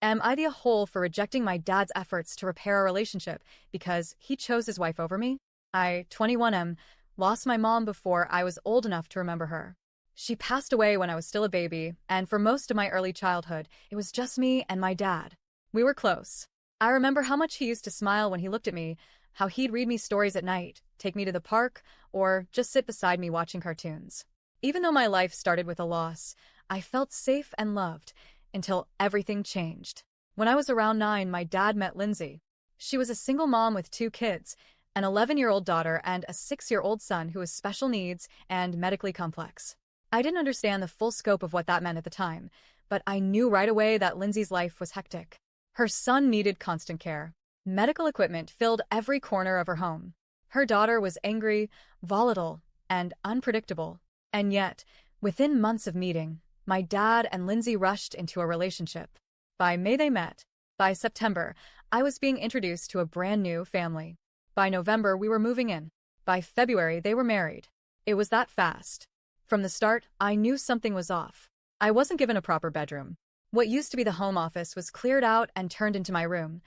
Am I the whole for rejecting my dad's efforts to repair our relationship because he chose his wife over me? I, 21 lost my mom before I was old enough to remember her. She passed away when I was still a baby, and for most of my early childhood, it was just me and my dad. We were close. I remember how much he used to smile when he looked at me, how he'd read me stories at night, take me to the park, or just sit beside me watching cartoons. Even though my life started with a loss, I felt safe and loved until everything changed. When I was around 9, my dad met Lindsay. She was a single mom with 2 kids, an 11-year-old daughter and a 6-year-old son who was special needs and medically complex. I didn't understand the full scope of what that meant at the time, but I knew right away that Lindsay's life was hectic. Her son needed constant care. Medical equipment filled every corner of her home. Her daughter was angry, volatile, and unpredictable. And yet, within months of meeting, my dad and Lindsay rushed into a relationship. By May they met. By September, I was being introduced to a brand new family. By November, we were moving in. By February, they were married. It was that fast. From the start, I knew something was off. I wasn't given a proper bedroom. What used to be the home office was cleared out and turned into my room.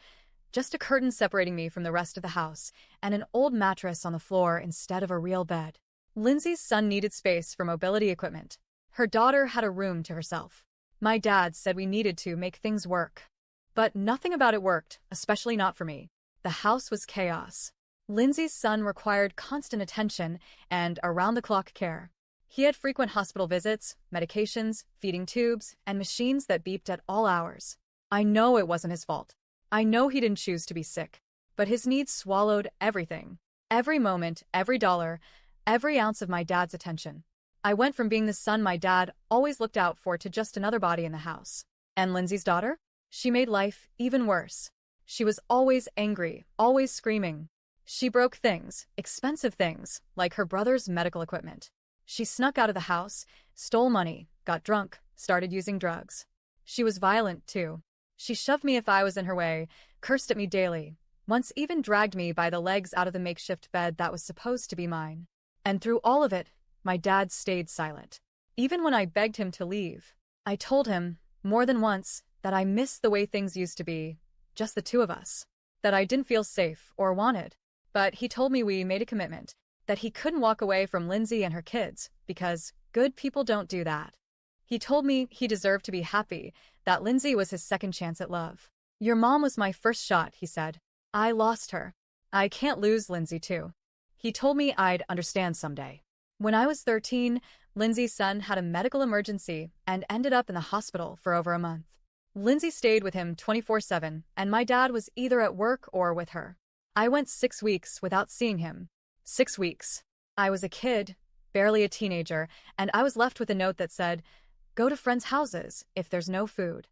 Just a curtain separating me from the rest of the house, and an old mattress on the floor instead of a real bed. Lindsay's son needed space for mobility equipment. Her daughter had a room to herself. My dad said we needed to make things work. But nothing about it worked, especially not for me. The house was chaos. Lindsay's son required constant attention and around-the-clock care. He had frequent hospital visits, medications, feeding tubes, and machines that beeped at all hours. I know it wasn't his fault. I know he didn't choose to be sick. But his needs swallowed everything. Every moment, every dollar, every ounce of my dad's attention. I went from being the son my dad always looked out for to just another body in the house. And Lindsay's daughter? She made life even worse. She was always angry, always screaming. She broke things, expensive things, like her brother's medical equipment. She snuck out of the house, stole money, got drunk, started using drugs. She was violent, too. She shoved me if I was in her way, cursed at me daily, once even dragged me by the legs out of the makeshift bed that was supposed to be mine. And through all of it, my dad stayed silent. Even when I begged him to leave, I told him, more than once, that I missed the way things used to be, just the 2 of us, that I didn't feel safe or wanted. But he told me we made a commitment, that he couldn't walk away from Lindsay and her kids, because good people don't do that. He told me he deserved to be happy, that Lindsay was his second chance at love. Your mom was my first shot, he said. I lost her. I can't lose Lindsay too. He told me I'd understand someday. When I was 13, Lindsay's son had a medical emergency and ended up in the hospital for over a month. Lindsay stayed with him 24/7, and my dad was either at work or with her. I went 6 weeks without seeing him. 6 weeks. I was a kid, barely a teenager, and I was left with a note that said, "Go to friends' houses if there's no food."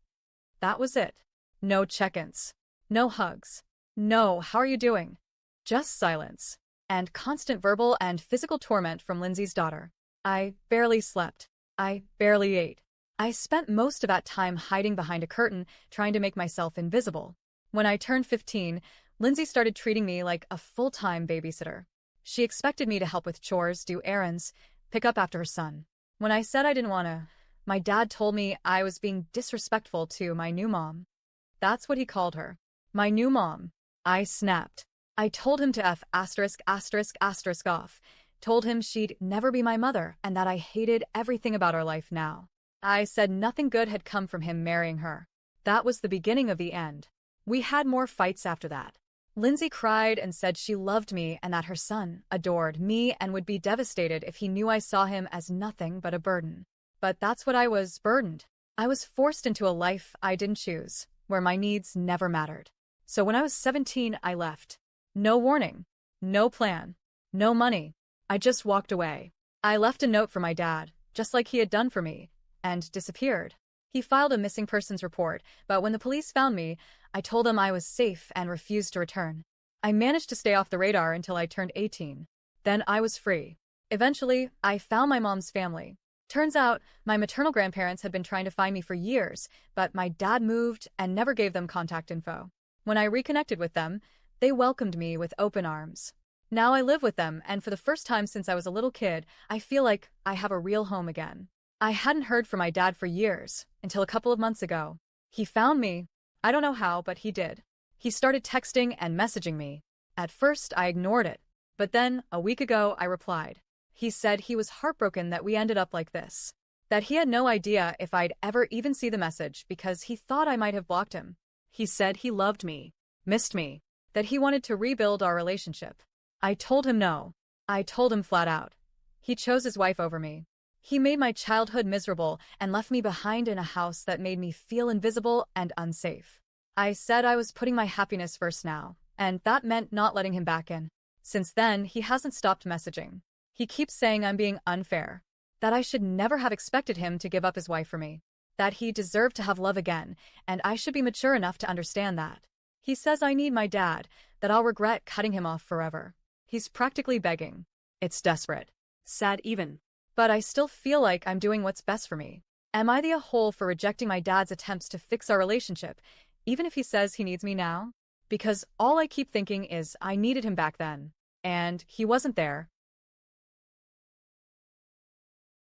That was it. No check-ins. No hugs. No, how are you doing? Just silence. And constant verbal and physical torment from Lindsay's daughter. I barely slept. I barely ate. I spent most of that time hiding behind a curtain, trying to make myself invisible. When I turned 15, Lindsay started treating me like a full-time babysitter. She expected me to help with chores, do errands, pick up after her son. When I said I didn't want to, my dad told me I was being disrespectful to my new mom. That's what he called her. My new mom. I snapped. I told him to F*** off. Told him she'd never be my mother and that I hated everything about our life now. I said nothing good had come from him marrying her. That was the beginning of the end. We had more fights after that. Lindsay cried and said she loved me and that her son adored me and would be devastated if he knew I saw him as nothing but a burden. But that's what I was, burdened. I was forced into a life I didn't choose, where my needs never mattered. So when I was 17, I left. No warning. No plan. No money. I just walked away. I left a note for my dad, just like he had done for me, and disappeared. He filed a missing persons report, but when the police found me, I told them I was safe and refused to return. I managed to stay off the radar until I turned 18. Then I was free. Eventually, I found my mom's family. Turns out, my maternal grandparents had been trying to find me for years, but my dad moved and never gave them contact info. When I reconnected with them, they welcomed me with open arms. Now I live with them, and for the first time since I was a little kid, I feel like I have a real home again. I hadn't heard from my dad for years, until a couple of months ago. He found me. I don't know how, but he did. He started texting and messaging me. At first, I ignored it. But then, a week ago, I replied. He said he was heartbroken that we ended up like this. That he had no idea if I'd ever even see the message because he thought I might have blocked him. He said he loved me, missed me, that he wanted to rebuild our relationship. I told him no. I told him flat out. He chose his wife over me. He made my childhood miserable and left me behind in a house that made me feel invisible and unsafe. I said I was putting my happiness first now, and that meant not letting him back in. Since then, he hasn't stopped messaging. He keeps saying I'm being unfair, that I should never have expected him to give up his wife for me, that he deserved to have love again, and I should be mature enough to understand that. He says I need my dad, that I'll regret cutting him off forever. He's practically begging. It's desperate. Sad even. But I still feel like I'm doing what's best for me. Am I the a-hole for rejecting my dad's attempts to fix our relationship, even if he says he needs me now? Because all I keep thinking is I needed him back then. And he wasn't there.